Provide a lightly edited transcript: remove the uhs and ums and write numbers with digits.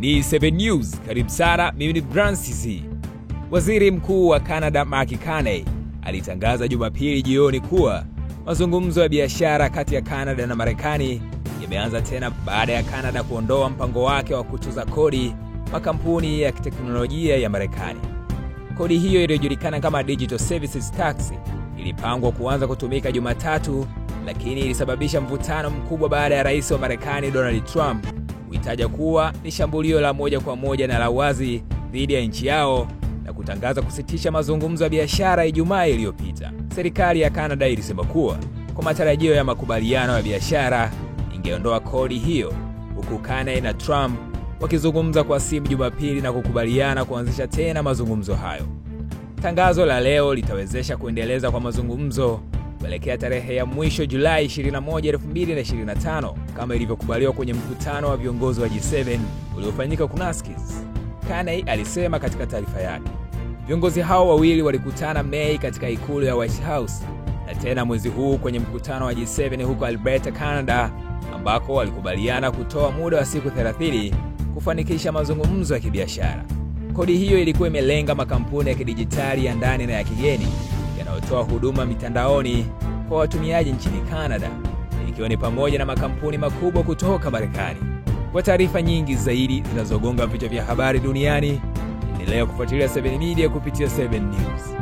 Ni 7 News, karibu sana, mimi ni Francis. Waziri Mkuu wa Canada Mark Carney alitangaza Jumapili jioni kuwa mazungumzo ya biashara kati ya Canada na Marekani yameanza tena baada ya Canada kuondoa mpango wake wa kutoza kodi makampuni ya teknolojia ya Marekani. Kodi hiyo iliyojulikana kama Digital Services Tax ilipangwa kuanza kutumika Jumatatu, lakini ilisababisha mvutano mkubwa baada ya Rais wa Marekani Donald Trump kuitaja kuwa ni shambulio la moja kwa moja na la wazi dhidi ya nchi yao na kutangaza kusitisha mazungumzo ya biashara Ijumaa iliyopita. Serikali ya Canada ilisema kuwa kwa matarajio ya makubaliano ya biashara ingeondoa kodi hiyo, huku Carney na Trump wakizungumza kwa simu Jumapili na kukubaliana kuanzisha tena mazungumzo hayo. Tangazo la leo litawezesha kuendeleza kwa mazungumzo kuelekea tarehe ya mwisho Julai 21, 2025 kama ilivyokubaliwa kwenye mkutano wa viongozi wa G7 uliofanyika Kunskis. Carney alisema katika taarifa yake, viongozi hao wawili walikutana Mei katika ikulu ya White House na tena mwezi huu kwenye mkutano wa G7 huko Alberta, Canada, ambako walikubaliana kutoa muda wa siku 30 kufanikisha mazungumzo ya kibiashara. Kodi hiyo ilikuwa imelenga makampuni ya kidijitali ya ndani na ya kigeni yanayotoa huduma mitandaoni kwa watumiaji nchini Canada, ikiwa ni pamoja na makampuni makubwa kutoka Marekani. Kwa taarifa nyingi zaidi zinazogonga vichwa vya habari duniani, endelea kufuatilia 7 Media kupitia 7 News.